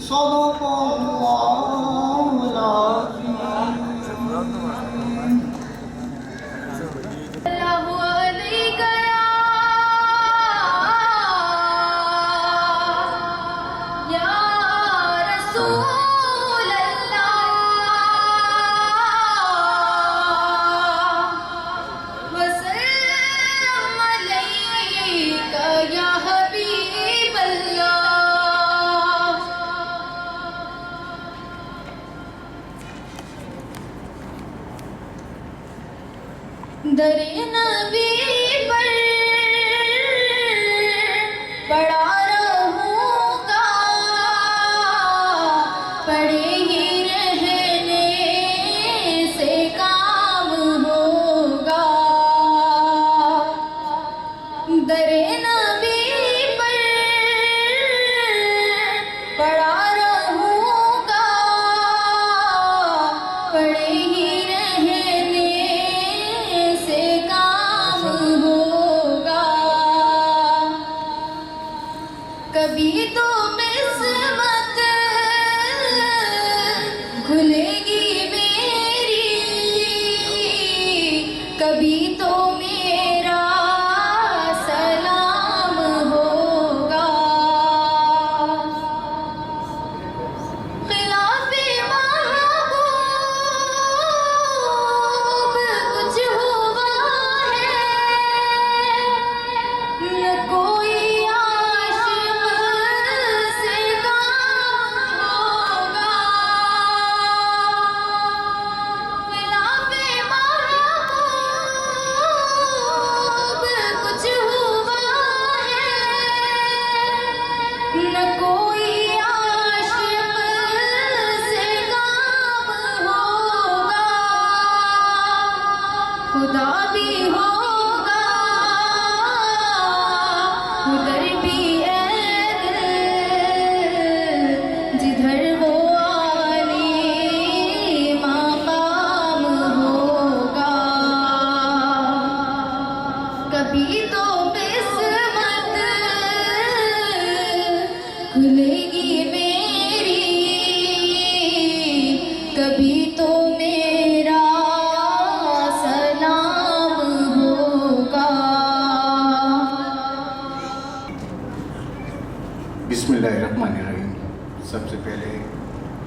صدق الله العظيم. در نبی پر پڑا رہوں گا، پڑے ہی رہنے سے کام ہوگا. در نبی پر پڑا رہوں گا، پڑے ہی کبھی تو قسمت کھلے گی میری، کبھی تو میرا سلام ہوگا. خلاف محبوب کچھ ہوا ہے، نہ کوئی خدا بھی ہوگا ادھر بھی ہے جدھر وہ عالی مقام ہوگا. کبھی تو قسمت کھلے گی میری، کبھی تو میرا بسم اللہ الرحمن الرحیم. سب سے پہلے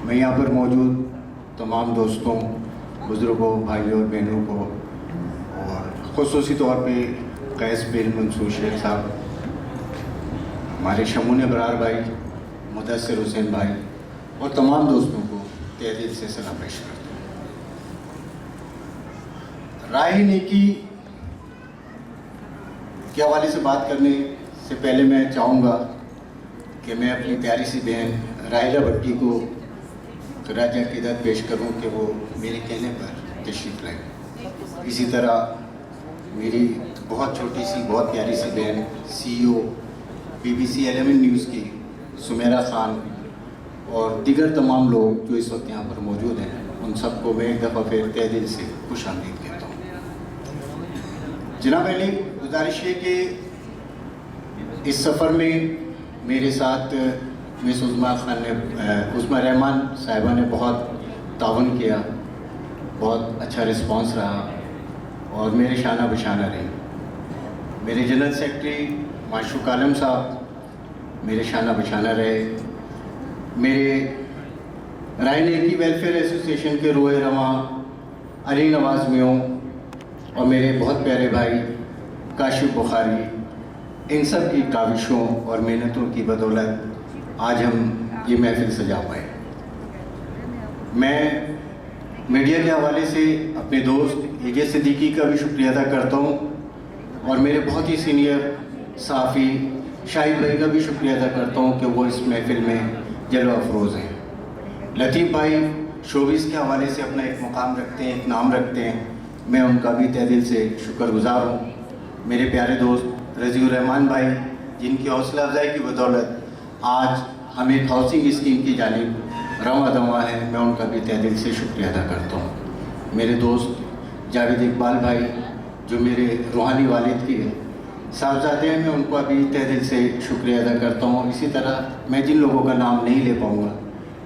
میں یہاں پر موجود تمام دوستوں، بزرگوں، بھائیوں اور بہنوں کو، اور خصوصی طور پہ قیس بن منصور شیخ صاحب، ہمارے شمون ابرار بھائی، مدثر حسین بھائی اور تمام دوستوں کو تہہ دل سے سلام پیش کرتا ہوں. راہ نیکی کے حوالے سے بات کرنے سے پہلے میں چاہوں گا کہ میں اپنی پیاری سی بہن راحلہ بھٹی کو خراج عقیدت پیش کروں کہ وہ میرے کہنے پر تشریف لائیں. اسی طرح میری بہت چھوٹی سی بہت پیاری سی بہن CEO BBC 11 نیوز کی سمیرہ خان اور دیگر تمام لوگ جو اس وقت یہاں پر موجود ہیں، ان سب کو میں ایک دفعہ پھر تہہ دل سے خوش آمدید کہتا ہوں. جناب علی، گزارش ہے کہ اس سفر میں میرے ساتھ مس عظمیٰ رحمان صاحبہ نے بہت تعاون کیا، بہت اچھا رسپانس رہا اور میرے شانہ بشانہ رہے. میرے جنرل سیکرٹری معشوق عالم صاحب میرے شانہ بشانہ رہے. میرے راہ نیکی ویلفیئر ایسوسیشن کے روح رواں علی نواز میوں اور میرے بہت پیارے بھائی کاشف بخاری، ان سب کی کاوشوں اور محنتوں کی بدولت آج ہم یہ محفل سجا پائے. میں میڈیا کے حوالے سے اپنے دوست AJ صدیقی کا بھی شکریہ ادا کرتا ہوں اور میرے بہت ہی سینئر صحافی شاہد بھائی کا بھی شکریہ ادا کرتا ہوں کہ وہ اس محفل میں جلوہ افروز ہیں. لطیف بھائی شوبز کے حوالے سے اپنا ایک مقام رکھتے ہیں، ایک نام رکھتے ہیں، میں ان کا بھی تہہ دل سے شکر گزار ہوں. میرے پیارے دوست رضی الرحمان بھائی، جن کی حوصلہ افزائی کی بدولت آج ہم ایک ہاؤسنگ اسکیم کی جانب رواں دواں ہے، میں ان کا بھی تہہ دل سے شکریہ ادا کرتا ہوں. میرے دوست جاوید اقبال بھائی جو میرے روحانی والد کی صاحبزادے ہیں، میں ان کو ابھی تہہ دل سے شکریہ ادا کرتا ہوں. اسی طرح میں جن لوگوں کا نام نہیں لے پاؤں گا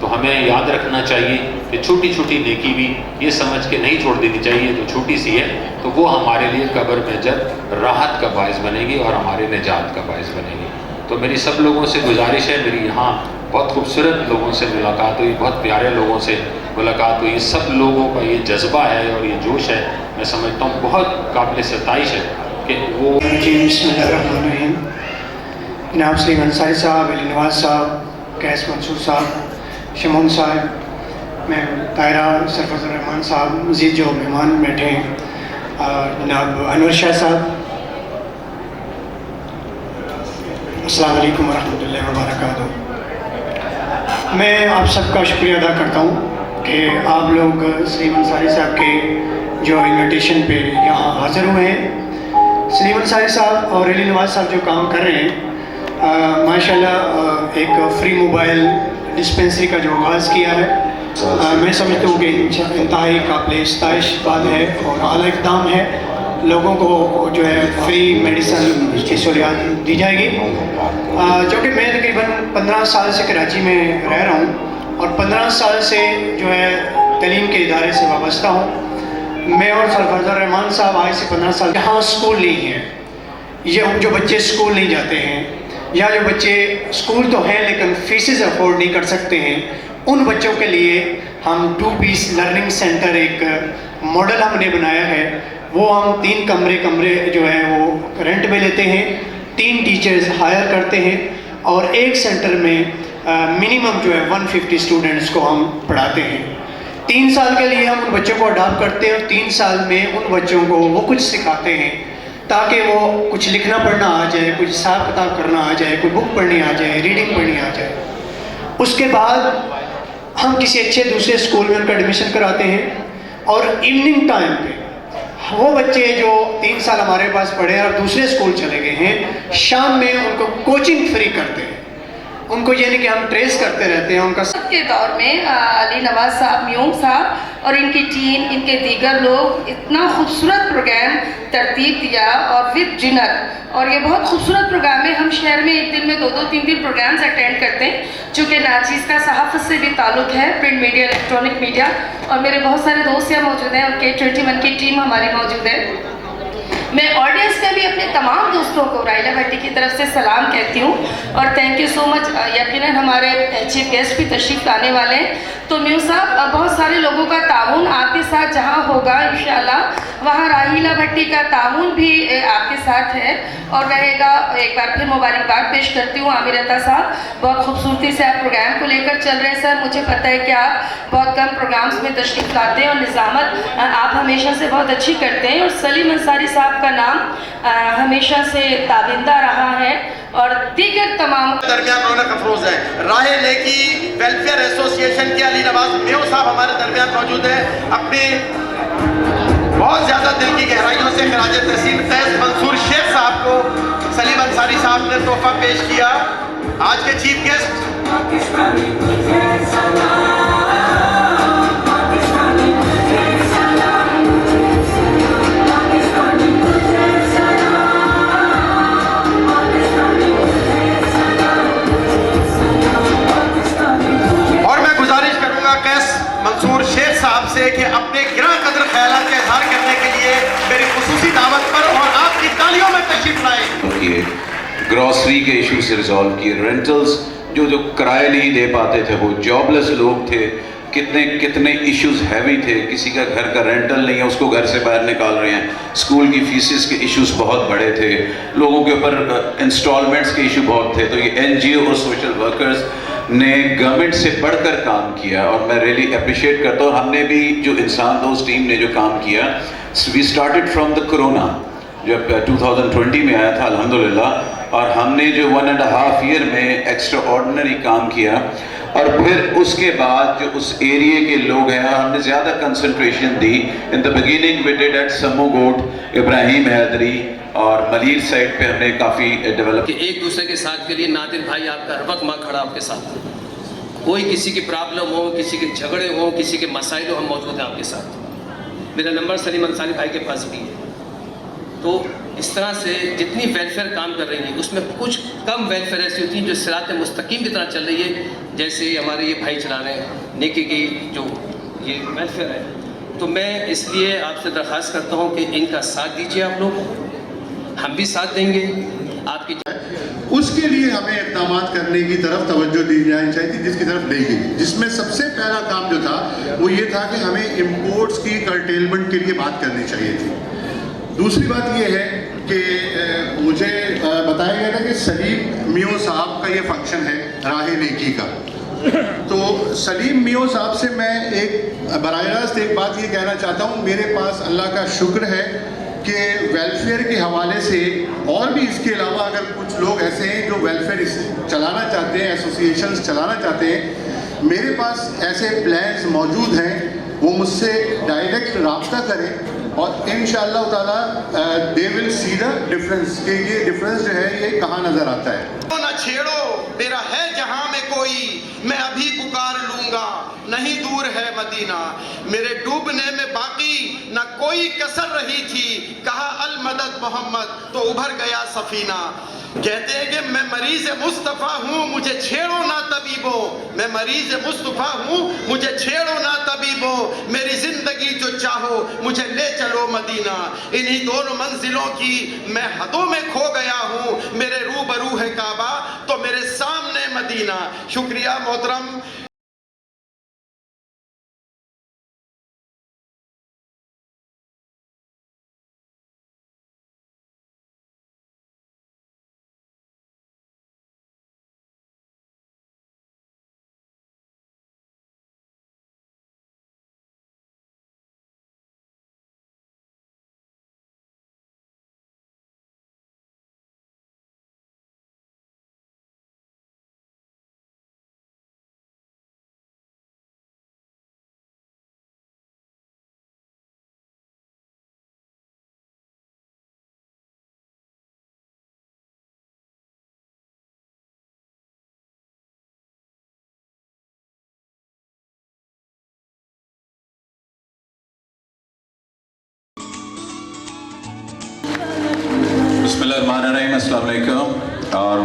تو ہمیں یاد رکھنا چاہیے کہ چھوٹی چھوٹی نیکی بھی یہ سمجھ کے نہیں چھوڑ دینی چاہیے جو چھوٹی سی ہے تو وہ ہمارے لیے قبر میں جب راحت کا باعث بنے گی اور ہمارے نجات کا باعث بنے گی. تو میری سب لوگوں سے گزارش ہے, میری یہاں بہت خوبصورت لوگوں سے ملاقات ہوئی, بہت پیارے لوگوں سے ملاقات ہوئی. سب لوگوں کا یہ جذبہ ہے اور یہ جوش ہے, میں سمجھتا ہوں بہت قابل ستائش ہے کہ وہ. بسم اللہ الرحمن الرحیم. جناب سلیم انصاری صاحب, علی نواز صاحب, قیس منصور صاحب, شمون صاحب, میں طاہرہ, سرفراز الرحمان صاحب, مزید جو مہمان بیٹھے ہیں, جناب انور شاہ صاحب, السلام علیکم ورحمۃ اللہ وبرکاتہ. میں آپ سب کا شکریہ ادا کرتا ہوں کہ آپ لوگ سلیم انصاری صاحب کے جو انویٹیشن پہ یہاں حاضر ہوئے ہیں. سلیم انصاری صاحب اور علی نواز صاحب جو کام کر رہے ہیں, ماشاءاللہ ایک فری موبائل ڈسپینسری کا جو آغاز کیا ہے, میں سمجھتا ہوں کہ انتہائی قابل ستائش بات ہے اور اعلیٰ اقدام ہے. لوگوں کو جو ہے فری میڈیسن کی سہولیات دی جائے گی. چونکہ میں تقریباً 15 سال سے کراچی میں رہ رہا ہوں اور 15 سال سے جو ہے تعلیم کے ادارے سے وابستہ ہوں. میں اور سرفراز الرحمان صاحب آج سے 15 سال یہاں اسکول نہیں ہے, یہ جو بچے اسکول نہیں جاتے ہیں یا جو بچے اسکول تو ہیں لیکن فیسز افورڈ نہیں کر سکتے ہیں, ان بچوں کے لیے ہم 2 پیس لرننگ سینٹر ایک ماڈل ہم نے بنایا ہے. وہ ہم 3 کمرے جو ہے وہ رینٹ میں لیتے ہیں, 3 ٹیچرز ہائر کرتے ہیں اور ایک سینٹر میں منیمم جو ہے 150 اسٹوڈنٹس کو ہم پڑھاتے ہیں. 3 سال کے لیے ہم ان بچوں کو اڈاپٹ کرتے ہیں اور 3 سال میں ان بچوں کو وہ کچھ سکھاتے ہیں تاکہ وہ کچھ لکھنا پڑھنا آ جائے, کچھ حساب کتاب کرنا آ جائے, کوئی بک پڑھنی آ جائے, ریڈنگ پڑھنی آ جائے. اس کے بعد ہم کسی اچھے دوسرے اسکول میں ان کا ایڈمیشن کراتے ہیں اور ایوننگ ٹائم پہ وہ بچے جو 3 سال ہمارے پاس پڑھے ہیں اور دوسرے اسکول چلے گئے ہیں, شام میں ان کو کوچنگ فری کرتے ہیں. ان کو یعنی کہ ہم ٹریس کرتے رہتے ہیں ان کا. کے دور میں علی نواز صاحب, میوم صاحب اور ان کی ٹیم, ان کے دیگر لوگ اتنا خوبصورت پروگرام ترتیب دیا اور وتھ ڈنر, اور یہ بہت خوبصورت پروگرام ہے. ہم شہر میں ایک دن میں 2-3 دن پروگرامز اٹینڈ کرتے ہیں, چونکہ ناچیز کا صحافت سے بھی تعلق ہے, پرنٹ میڈیا, الیکٹرانک میڈیا, اور میرے بہت سارے دوست یہاں موجود ہیں اور K21 کی ٹیم ہماری موجود ہے. میں آڈینس میں بھی اپنے تمام دوستوں کو رائلہ بھٹی کی طرف سے سلام کہتی ہوں اور تھینک یو سو مچ. یقیناً ہمارے چیف گیسٹ بھی تشریف لانے والے ہیں, تو میو صاحب بہت سارے لوگوں کا تعاون آپ کے ساتھ جہاں ہوگا انشاءاللہ, وہاں راحیلہ بھٹی کا تعاون بھی آپ کے ساتھ ہے اور رہے گا. ایک بار پھر مبارکباد پیش کرتی ہوں عامر عطا صاحب, بہت خوبصورتی سے آپ پروگرام کو لے کر چل رہے ہیں. سر مجھے پتہ ہے کہ آپ بہت کم پروگرامز میں تشریف لاتے ہیں اور نظامت آپ ہمیشہ سے بہت اچھی کرتے ہیں, اور سلیم انصاری صاحب کا نام ہمیشہ سے تابندہ رہا ہے اور دیگر تمام درمیان رونق افروز ہے. راہ نیکی ویلفیئر ایسوسی ایشن کے علی نواز میو صاحب ہمارے درمیان موجود ہیں. اپنی بہت زیادہ دل کی گہرائیوں سے خراج تحسین قیس منصور شیخ صاحب کو سلیم انصاری صاحب نے تحفہ پیش کیا. آج کے چیف گیسٹ منصور شیخ صاحب سے کہ اپنے گراں قدر خیالات کا اظہار کرنے کے لیے میری خصوصی دعوت پر اور آپ کی تالیوں میں تشریف لائے. گروسری کے ایشو سے ریزالو کیے, رینٹلز جو کرائے نہیں دے پاتے تھے, وہ جاب لیس لوگ تھے, کتنے ایشوز ہیوی تھے. کسی کا گھر کا رینٹل نہیں ہے, اس کو گھر سے باہر نکال رہے ہیں. اسکول کی فیسز کے ایشوز بہت بڑے تھے, لوگوں کے اوپر انسٹالمنٹس کے ایشو بہت تھے. تو یہ NGO اور سوشل ورکرز نے گورنمنٹ سے بڑھ کر کام کیا اور میں ریئلی اپریشیٹ کرتا ہوں. ہم نے بھی جو انسان دوست ٹیم نے جو کام کیا, we started from the corona جب 2020 میں آیا تھا الحمدللہ, اور ہم نے جو 1.5 ایئر میں ایکسٹرا آرڈنری کام کیا, اور پھر اس کے بعد جو اس ایریے کے لوگ ہیں ہم نے زیادہ کنسنٹریشن دی. In the beginning we did eat some goat, ابراہیم حیدری اور ملیر سائٹ پہ ہم نے کافی ڈیولپ کہ ایک دوسرے کے ساتھ کے لیے نادر بھائی آپ کا ہر وقت ماں کھڑا آپ کے ساتھ. کوئی کسی کی پرابلم ہو, کسی کے جھگڑے ہوں, کسی کے مسائل ہو, ہم موجود ہیں آپ کے ساتھ. میرا نمبر سلیم انصاری بھائی کے پاس بھی ہے. تو اس طرح سے جتنی ویلفیئر کام کر رہی ہیں اس میں کچھ کم ویلفیئر ایسی ہوتی ہیں جو صراط مستقیم کی طرح چل رہی ہے، جیسے ہمارے یہ بھائی چلا رہے ہیں نیکی کی جو یہ ویلفیئر ہے. تو میں اس لیے آپ سے درخواست کرتا ہوں کہ ان کا ساتھ دیجیے آپ لوگ، ہم بھی ساتھ دیں گے آپ کی. اس کے لیے ہمیں اقدامات کرنے کی طرف توجہ دی جانی چاہیے تھی، جس کی طرف نہیں گئی، جس میں سب سے پہلا کام جو تھا وہ یہ تھا کہ ہمیں امپورٹس کی کرٹیلمنٹ کے لیے بات کرنی چاہیے تھی. دوسری بات یہ ہے کہ مجھے بتایا گیا تھا کہ سلیم میو صاحب کا یہ فنکشن ہے راہ نیکی کا. تو سلیم میو صاحب سے میں ایک براہ راست ایک بات یہ کہنا چاہتا ہوں، میرے پاس اللہ کا شکر ہے کہ ویلفیئر کے حوالے سے اور بھی اس کے علاوہ اگر کچھ لوگ ایسے ہیں جو ویلفیئر چلانا چاہتے ہیں، ایسوسیشنز چلانا چاہتے ہیں، میرے پاس ایسے پلانز موجود ہیں، وہ مجھ سے ڈائریکٹ رابطہ کریں اور انشاءاللہ تعالیٰ they will see the difference کہ یہ ڈفرینس جو ہے یہ کہاں نظر آتا ہے. نہ چھیڑو میرا ہے جہاں میں کوئی، میں ابھی پکار لوں گا، نہیں دور ہے مدینہ. میرے ڈوبنے میں باقی نہ کوئی کسر رہی تھی، کہا المدد محمد تو ابھر گیا سفینہ. کہتے ہیں کہ میں مریض مصطفیٰ ہوں مجھے چھیڑو نہ طبیبو، میں مریض مصطفیٰ ہوں مجھے چھیڑو نہ طبیبو، میری زندگی جو چاہو مجھے لے چلو مدینہ. انہی دونوں منزلوں کی میں حدوں میں کھو گیا ہوں، میرے روبرو ہے کعبہ تو میرے سامنے مدینہ. شکریہ محترم. بسم اللہ الرحمن الرحیم. السلام علیکم. اور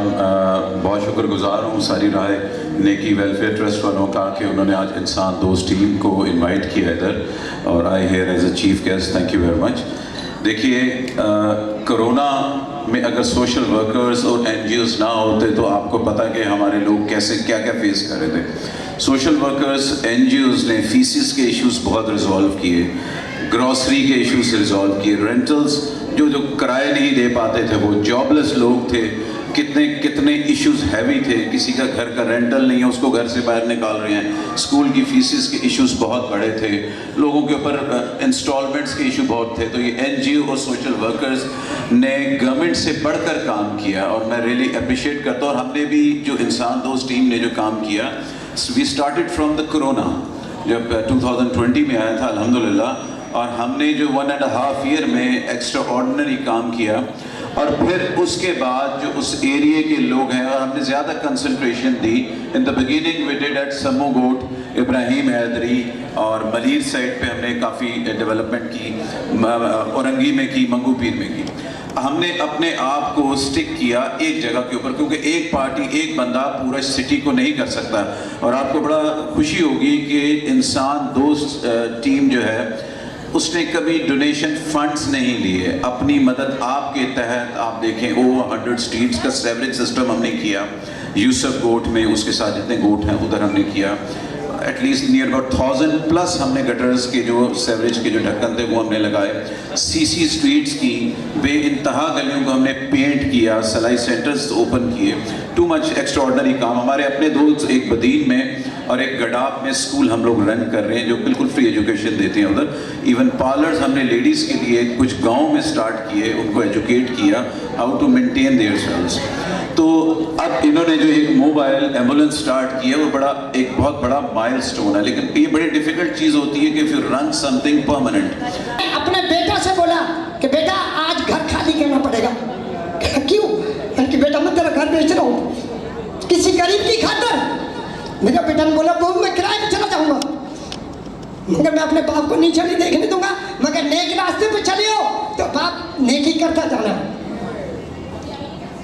بہت شکر گزار ہوں ساری راہ نیکی ویلفیئر ٹرسٹ والوں کا کہ انہوں نے آج انسان دوست ٹیم کو انوائٹ کیا ادھر اور I here as a chief guest. Thank you very much. دیکھیے کرونا میں اگر سوشل ورکرز اور این جی اوز نہ ہوتے تو آپ کو پتہ کہ ہمارے لوگ کیسے کیا کیا فیس کر رہے تھے. Social workers N G Os نے فیسز کے ایشوز بہت ریزالو کیے، گروسری کے ایشوز ریزالو کیے، رینٹلز جو کرائے نہیں دے پاتے تھے، وہ جاب لیس لوگ تھے، کتنے ایشوز ہیوی تھے. کسی کا گھر کا رینٹل نہیں ہے اس کو گھر سے باہر نکال رہے ہیں. اسکول کی فیسز کے ایشوز بہت بڑے تھے، لوگوں کے اوپر انسٹالمنٹس کے ایشو بہت تھے. تو یہ این جی او اور سوشل ورکرز نے گورنمنٹ سے بڑھ کر کام کیا اور میں ریئلی اپریشیٹ کرتا ہوں. اور ہم نے بھی جو انسان دوست ٹیم نے جو کام کیا، we started from the corona جب 2020 میں آیا تھا الحمدللہ، اور ہم نے جو 1.5 ایئر میں ایکسٹرا آرڈنری کام کیا. اور پھر اس کے بعد جو اس ایریے کے لوگ ہیں اور ہم نے زیادہ کنسنٹریشن دی. In the beginning we did eat some goat, ابراہیم حیدری اور ملیر سائڈ پہ ہم نے کافی ڈیولپمنٹ کی، اورنگی میں کی، منگو پیر میں کی. ہم نے اپنے آپ کو سٹک کیا ایک جگہ کے اوپر، کیونکہ ایک پارٹی ایک بندہ پورا سٹی کو نہیں کر سکتا. اور آپ کو بڑا خوشی ہوگی کہ انسان دوست ٹیم جو ہے اس نے کبھی ڈونیشن فنڈز نہیں لیے. اپنی مدد آپ کے تحت آپ دیکھیں 100 اسٹریٹس کا سیوریج سسٹم ہم نے کیا یوسف گوٹ میں، اس کے ساتھ جتنے گوٹ ہیں ادھر ہم نے کیا. ایٹ لیسٹ نیئر اباؤٹ 1000+ ہم نے گٹرز کے جو سیوریج کے جو ڈھکن تھے وہ ہم نے لگائے. سی اسٹریٹس کی بے انتہا گلیوں کو ہم نے پینٹ کیا، سلائی سینٹرز اوپن کیے. ٹو مچ ایکسٹرا آرڈنری کام. ہمارے اپنے دوست ایک بدین میں اور ایک گڈاپ میں اسکول ہم لوگ رن کر رہے ہیں جو بالکل فری ایجوکیشن دیتے ہیں ادھر. ایون پارلرز ہم نے لیڈیز کے لیے کچھ گاؤں میں سٹارٹ کیے، ان کو ایجوکیٹ کیا how to maintain their sales. تو اب انہوں نے جو ایک موبائل ایمبولینس سٹارٹ کیا وہ ایک بہت بڑا مائل سٹون ہے. لیکن یہ بڑی ڈیفیکلٹ چیز ہوتی ہے کہ پھر رن سم تھنگ پرماننٹ. اپنے بیٹا سے بولا کہ بیٹا آج گھر خالی کرنا پڑے گا. کیوں؟ کہ بیٹا میں تیرا گھر بیچ رہا ہوں کسی غریب کی خاطر. میرا بیٹا نے بولا بہو میں کرائے پہ چلا جاؤں گا، مگر میں اپنے باپ کو نیچے نہیں دیکھنے دوں گا، مگر نیک راستے پہ چلی ہو تو باپ نیکی کرتا جانا.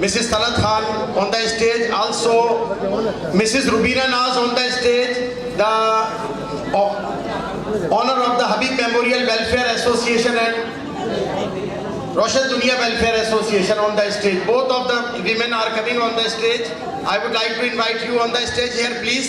Mrs. Talat Khan on the stage, also Mrs. Rubina Naz on the stage, the honor of the Habib Memorial Welfare Association and Roshan Dunia Welfare Association on the stage. Both of the women are coming on the stage. I would like to invite you on the stage here, please.